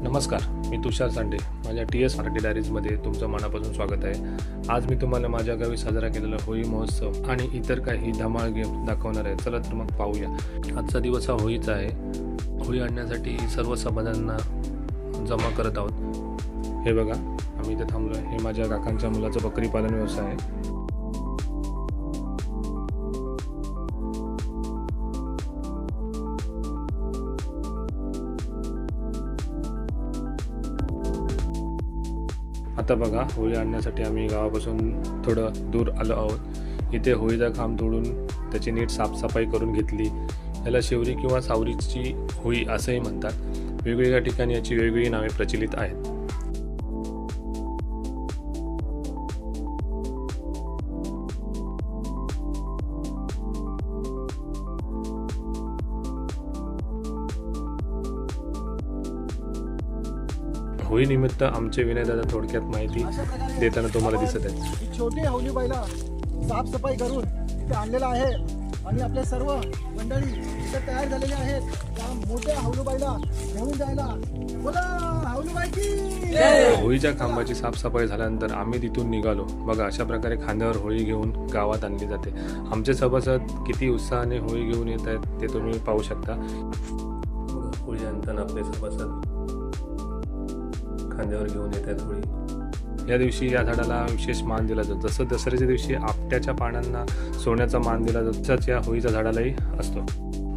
नमस्कार, मी तुषार सांडे. माझ्या TS मराठी डायरीजमध्ये तुमचं मनापासून स्वागत आहे. आज मी तुम्हाला माझ्या गावी साजरा केलेला होळी महोत्सव आणि इतर काही धमाल गेम दाखवणार आहे. चला तर मग पाहूया. आजचा दिवस हा होळीचा आहे. होळी आणण्यासाठी सर्व संबंधांना जमा करत आहोत. हे बघा, आम्ही इथे थांबलो आहे. हे माझ्या काकांच्या मुलाचा बकरी पालन व्यवसाय आहे. आता बघा, होळी आणण्यासाठी आम्ही गावापासून थोडं दूर आलो आहोत. इथे होळीचा खांब तोडून त्याची नीट साफसफाई करून घेतली. याला शिवरी किंवा सावरीची होळी असंही म्हणतात. वेगवेगळ्या ठिकाणी याची वेगवेगळी नावे प्रचलित आहेत. होळीनिमित्त आमचे विनयदादा थोडक्यात माहिती देताना तुम्हाला दिसत आहे. छोटी हौली बैला साफसफाई करून इथे आणलेला आहे आणि आपले सर्व मंडळी इथे तयार झालेले आहेत. त्या मोठ्या हौलू बैला घेऊन जायला बोला हौलू बाई की. होळीच्या खांबाची साफसफाई झाल्यानंतर आम्ही तिथून निघालो. बघा, अशा प्रकारे खांद्यावर होळी घेऊन गावात आणली जाते. आमचे सभासद किती उत्साहाने होळी घेऊन येत आहेत ते तुम्ही पाहू शकता. बघा, होळी आणताना आपले सभासद खांद्यावर घेऊन येत आहेत होळी. या दिवशी या झाडाला विशेष मान दिला जातो. जसं दसऱ्याच्या दिवशी आपट्याच्या पानांना सोन्याचा मान दिला जातो, तसाच या होळीच्या झाडालाही असतो.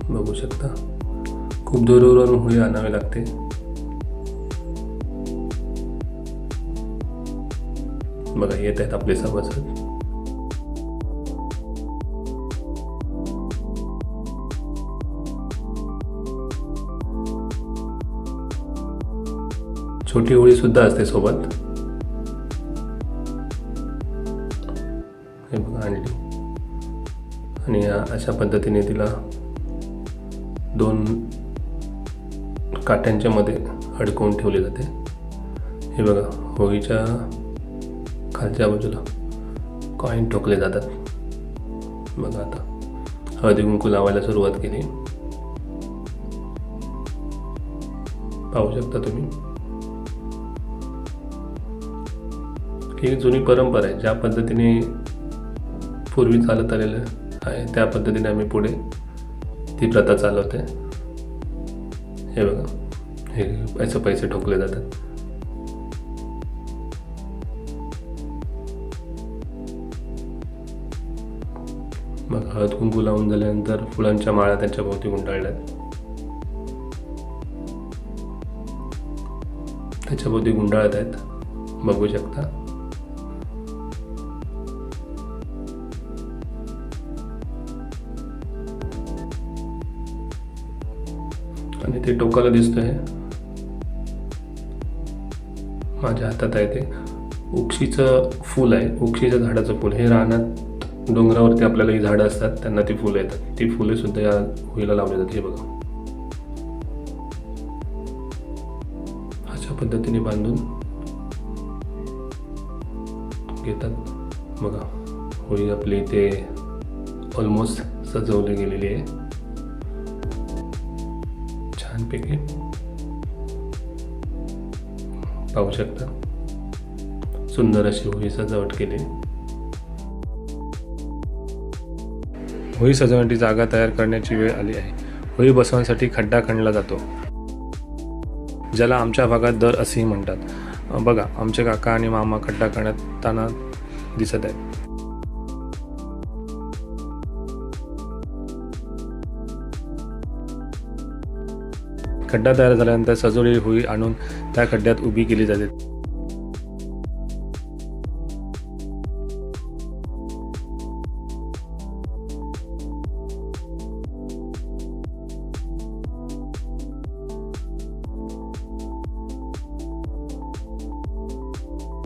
बघू शकता, खूप दूरवरून होळी आणावी लागते. बघा, येत आहेत आपले सभासद. छोटी होळी सुद्धा असते सोबत. हे बघा, आणली आणि अशा पद्धतीने तिला 2 काट्यांच्या मध्ये अडकवून ठेवले जाते. हे बघा, होळीच्या खालच्या बाजूला कॉईन ठोकले जातात. बघा, आता हळदी कुंकू लावायला सुरुवात केली. पाहू शकता तुम्ही. ही जुनी परंपरा आहे. ज्या पद्धतीने पूर्वी चालत आलेलं आहे त्या पद्धतीने आम्ही पुढे ती प्रथा चालवते. हे बघा, हे असं पैसे ठोकले जातात. मग हळद कुंकू लावून झाल्यानंतर फुलांच्या माळा त्यांच्या भोवती गुंडाळल्यात. त्याच्या भोवती गुंडाळत आहेत, बघू शकता. आणि ते टोकाला दिसतंय, माझ्या हातात आहे ते उक्षीचं फूल आहे. उक्षीच्या झाडाचं फूल. हे रानात डोंगरावरती आपल्याला ही झाडं असतात, त्यांना ती फुलं येतात. ती फुले सुद्धा या होळीला लावली जातात. हे बघा, अशा पद्धतीने बांधून घेतात. बघा, होळी आपली इथे ऑलमोस्ट सजवली गेलेली आहे छानपैकी. पाहू शकता, सुंदर अशी होळी सजावट केली. होळी सजवण्याची जागा तयार करण्याची वेळ आली आहे. होळी बसवण्यासाठी खड्डा खणला जातो, ज्याला आमच्या भागात दर असेही म्हणतात. बघा, आमचे काका आणि मामा खड्डा खणताना दिसत आहेत. खड्डा तयार झाल्यानंतर सजवलेली होळी आणून त्या खड्ड्यात उभी केली जाते.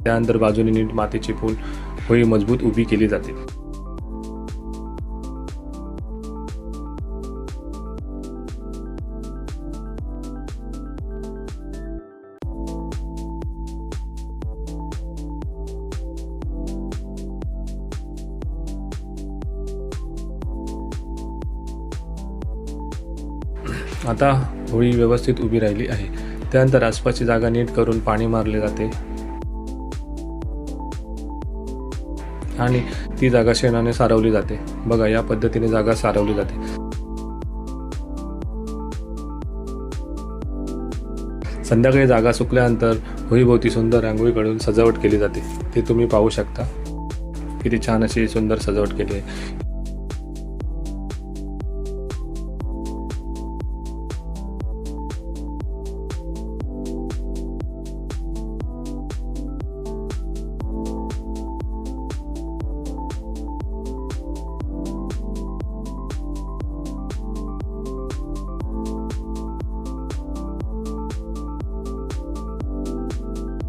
त्यानंतर बाजूने नीट माती चिपून होळी मजबूत उभी केली जाते. आता होळी व्यवस्थित उभी राहिली आहे. त्यानंतर आसपासची जागा नीट करून पाणी मारले जाते आणि ती जागा शेणाने सारवली जाते. बघा, या पद्धतीने जागा सारवली जाते. संध्याकाळी जागा सुकल्यानंतर होळीभोवती सुंदर रांगोळी काढून सजावट केली जाते. ते तुम्ही पाहू शकता. किती छान अशी सुंदर सजावट केली आहे.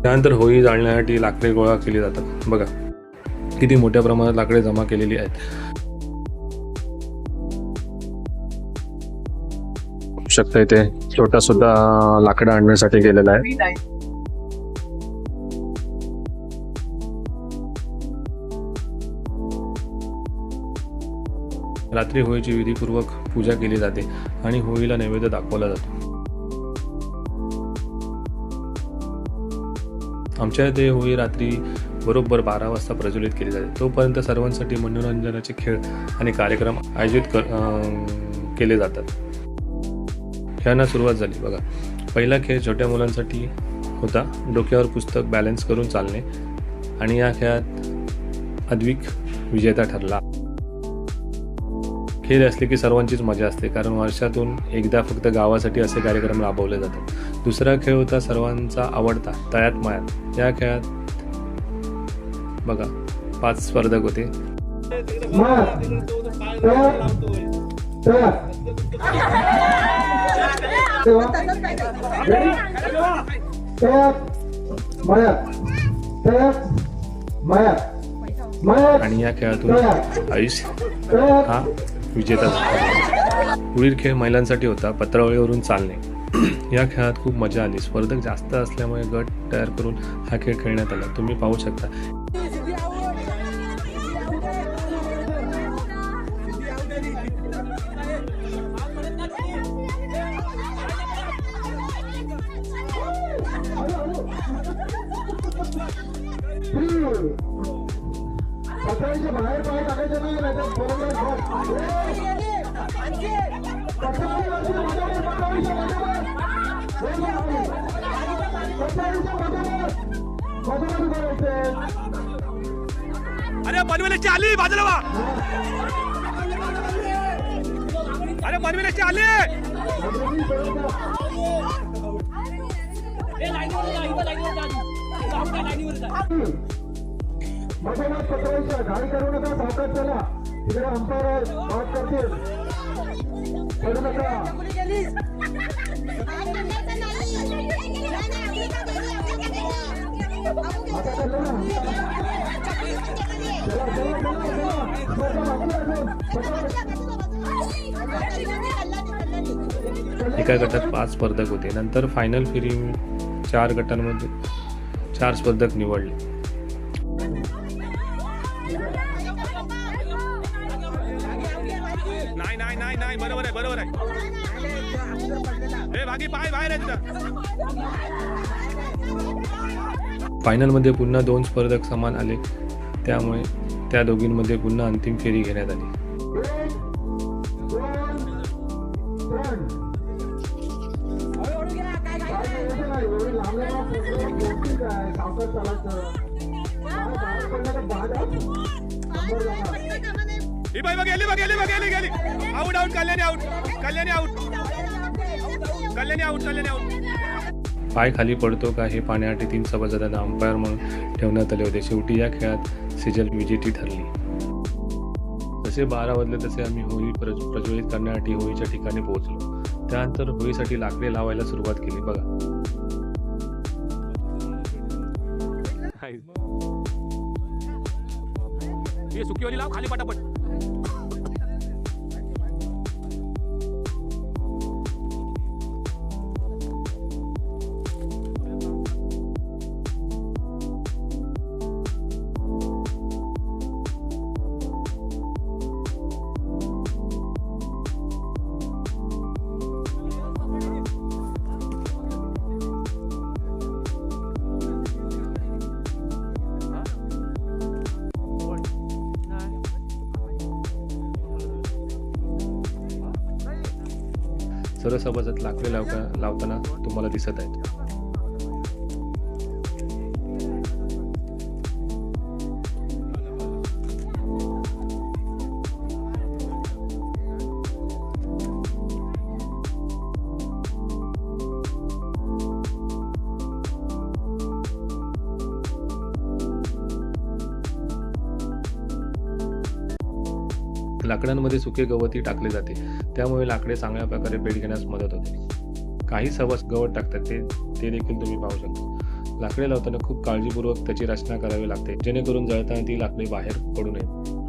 त्यानंतर होळी जाळण्यासाठी लाकडे गोळा केली जातात. बघा, किती मोठ्या प्रमाणात लाकडे जमा केलेली आहेत. शकता इथे छोटा सुद्धा लाकडं आणण्यासाठी गेलेला आहे. रात्री होळीची विधीपूर्वक पूजा केली जाते आणि होळीला नैवेद्य दाखवला जातो. आमच्या इथे होळी रात्री बरोबर 12 वाजता प्रज्वलित केली जाते. तोपर्यंत सर्वांसाठी मनोरंजनाचे खेळ आणि कार्यक्रम आयोजित केले जातात. खेळांना सुरुवात झाली. बघा, पहिला खेळ छोट्या मुलांसाठी होता. डोक्यावर पुस्तक बॅलन्स करून चालणे आणि या खेळात अद्विक विजेता ठरला. खेळ असले की सर्वांचीच मजा असते, कारण वर्षातून एकदा फक्त गावासाठी असे कार्यक्रम राबवले जातात. दुसरा खेळ होता सर्वांचा आवडता तळ्यात मळ्यात. या खेळात बघा 5 स्पर्धक होते. आणि या खेळातून आयुष्य हा विजेता झाला. पुढील खेळ महिलांसाठी होता पत्रावळीवरून चालणे. या खेळात खूप मजा आली. स्पर्धक जास्त असल्यामुळे गट तयार करून हा खेळ खेळण्यात आला. तुम्ही पाहू शकता. बाहेर पाय टाकायचं नाही, अरे बनवेल्याची आली बाजूला वा. अरे बनवेल्याची आली. घाई करू नका, सावकाश चला. तिकडे अंपायर बात करतील. करू नका. एका गटात 5 स्पर्धक होते. नंतर फायनल फेरी 4 गटांमध्ये 4 स्पर्धक निवडले. नाही बरोबर आहे. हे बाकी पाय बाहेर आहे तिथं. फायनलमध्ये पुन्हा 2 स्पर्धक समान आले, त्यामुळे त्या दोघींमध्ये पुन्हा अंतिम फेरी घेण्यात आली. गेली. Out Kalyani out. पाय खाली पडतो का हे पाहण्यासाठी 3 सभासदांना अंपायर म्हणून ठेवण्यात आले होते. शेवटी या खेळात सिजल विजेती ठरली. जसे 12 वाजले तसे आम्ही होळी प्रज्वलित करण्यासाठी होळीच्या ठिकाणी पोहोचलो. त्यानंतर होळीसाठी लाकडे लावायला सुरुवात केली. बघा, हे सुकीवाली लाव खाली पटापट. सर्व सभासद लाकडे लावताना तुम्हाला दिसत आहेत. लाकडांमध्ये सुके गवतही टाकले जाते, त्यामुळे लाकडे चांगल्या प्रकारे पेट घेण्यास मदत होते. काही सभासद गवत टाकतात ते देखील तुम्ही पाहू शकता. लाकडे लावताना खूप काळजीपूर्वक त्याची रचना करावी लागते, जेणेकरून जळताना ती लाकडे बाहेर पडू नयेत.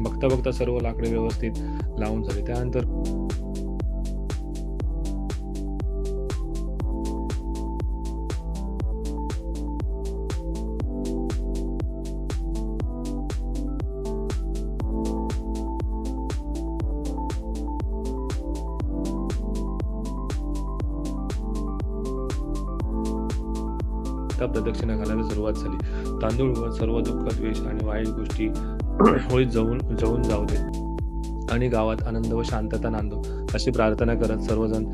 बघता बघता सर्व लाकडे व्यवस्थित लावून झाले. त्यानंतर प्रदक्षिणा घालायला सुरुवात झाली. तांदूळ व सर्व दुःख, द्वेष आणि वाईट गोष्टी होळीत जळून जाऊ दे आणि गावात आनंद व शांतता नांदो अशी प्रार्थना करत सर्वजण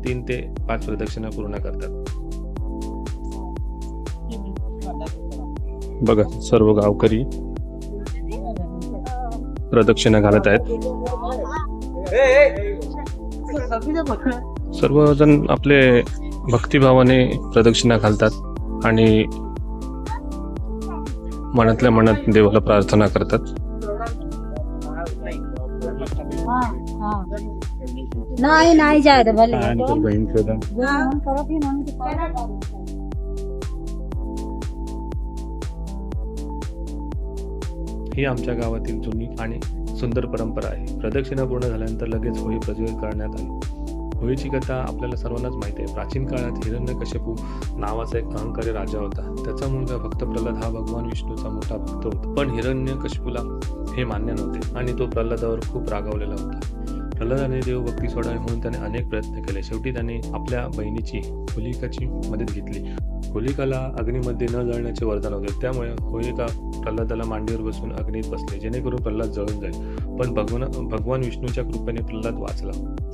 3 ते 5 प्रदक्षिणा पूर्ण करतात. बघा सर्व गावकरी प्रदक्षिणा घालत आहेत. सर्वजण आपले भक्तिभावाने प्रदक्षिणा घालतात आणि मनातल्या मनात देवाला प्रार्थना करतात. नहीं नहीं जाए तो भले ही आमच्या गावातील जुनी आणि सुंदर परंपरा आहे. प्रदक्षिणा पूर्ण झाल्यानंतर लगेच होळी प्रज्वलित करण्यात आली. होळीची कथा आपल्याला सर्वांनाच माहिती आहे. प्राचीन काळात हिरण्यकशिपू नावाचा एक अहंकारी राजा होता. त्याचा मुलगा भक्त प्रल्हाद हा भगवान विष्णूचा मोठा भक्त होता. पण हिरण्यकशिपूला हे मान्य नव्हते आणि तो प्रल्हादावर खूप रागावलेला होता. प्रल्हादाने देवभक्ती सोडावी म्हणून त्याने अनेक प्रयत्न केले. शेवटी त्याने आपल्या बहिणीची होलिकाची मदत घेतली. होलिकाला अग्नीमध्ये न जळण्याचे वरदान होते. त्यामुळे होलिका प्रल्हादाला मांडीवर बसून अग्नीत बसले जेणेकरून प्रल्हाद जळून जाईल. पण भगवान विष्णूच्या कृपेने प्रल्हाद वाचला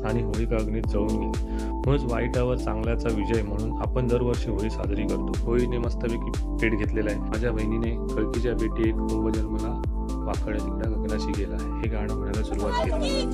आणि होलिका अग्नीत जळून गेली. म्हणूनच वाईटावर चांगल्याचा विजय म्हणून आपण दरवर्षी होळी साजरी करतो. होळीने मस्तपैकी पेट घेतलेला आहे. माझ्या बहिणीने कळकीच्या बेटी एक पूर्वजन्मला वाकड्या तिकड्या गगनाशी गेला. हे गाणं म्हणायला सुरुवात केली.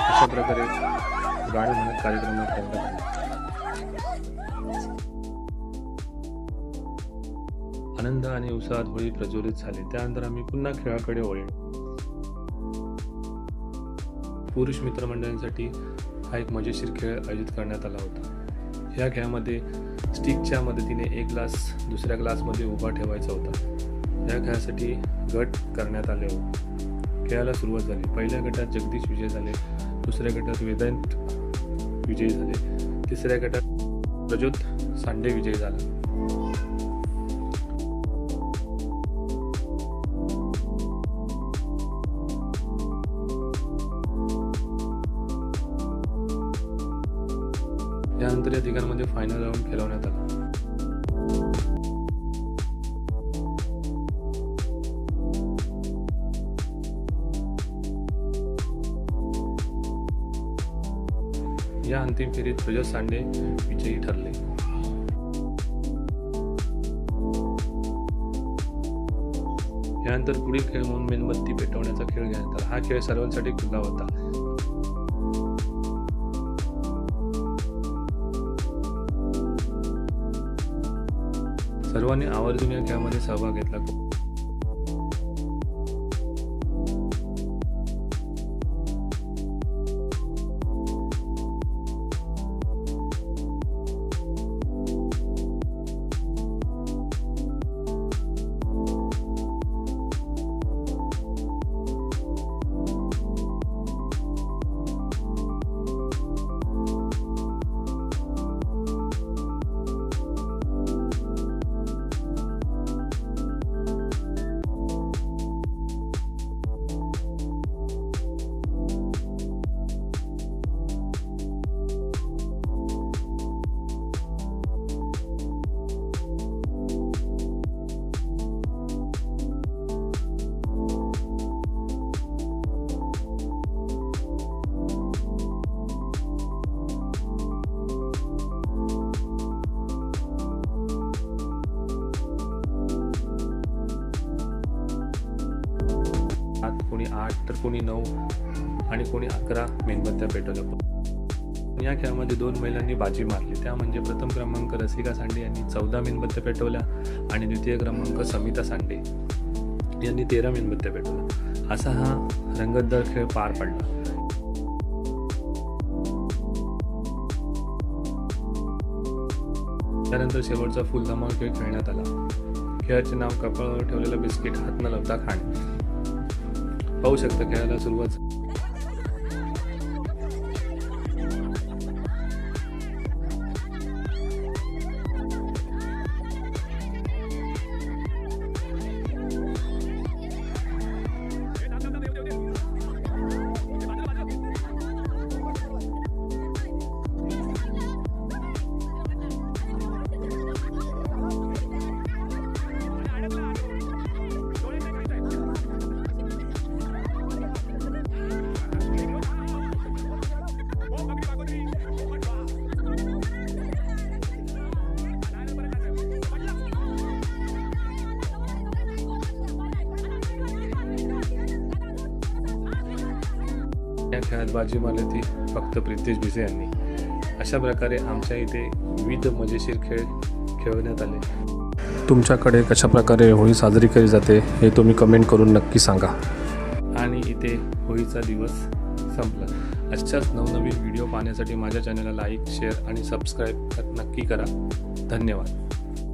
अशा प्रकारे गाणी म्हणत कार्यक्रम आनंद आणि उत्साहात होळी प्रज्वलित झाली. त्यानंतर आम्ही पुन्हा खेळाकडे वळलो. पुरुष मित्रमंडळींसाठी हा एक मजेशीर खेळ आयोजित करण्यात आला होता. या खेळामध्ये स्टिकच्या मदतीने एक ग्लास दुसऱ्या ग्लासमध्ये उभा ठेवायचा होता. या खेळासाठी गट करण्यात आले होते. खेळाला सुरुवात झाली. पहिल्या गटात जगदीश विजय झाले. दुसऱ्या गटात वेदांत विजयी झाले. तिसऱ्या गटात प्रज्योत सांडे विजयी झाला. यानंतर या तिघांमध्ये फायनल राऊंड खेळवण्यात आला. या अंतिम फेरीत प्रज्योत सांडे विजयी ठरले. यानंतर पुढील खेळ म्हणून मेणबत्ती पेटवण्याचा खेळ घेण्यात आला. हा खेळ सर्वांसाठी खुला होता. सर्वांनी आवर्जून या खेळामध्ये सहभाग घेतला. कोणी 8 तर कोणी 9 आणि कोणी 11 मेणबत्त्या पेटवल्या. या खेळामध्ये 2 महिलांनी बाजी मारली, त्या म्हणजे प्रथम क्रमांक रसिका सांडे यांनी 14 मेणबत्त्या पेटवल्या आणि द्वितीय क्रमांक समिता सांडे यांनी 13 मेणबत्त्या पेटवल्या. असा हा रंगतदार खेळ पार पडला. त्यानंतर शेवटचा फुल धमाल खेळ खेळण्यात आला. खेळाचे नाव कपाळावर ठेवलेलं बिस्किट हात न लावता खाणे. पाहू शकता खेळाला सुरुवात या खेळात बाजी मारली ती फक्त प्रितेश भिसे यांनी. अशा प्रकारे आमच्या इथे विविध मजेशीर खेळ खेळवण्यात आले. तुमच्याकडे कशा प्रकारे होळी साजरी केली जाते हे तुम्ही कमेंट करून नक्की सांगा. आणि इथे होळीचा दिवस संपला. अशाच नवनवीन व्हिडिओ पाहण्यासाठी माझ्या चॅनलला लाईक, शेअर आणि सबस्क्राईब नक्की करा. धन्यवाद.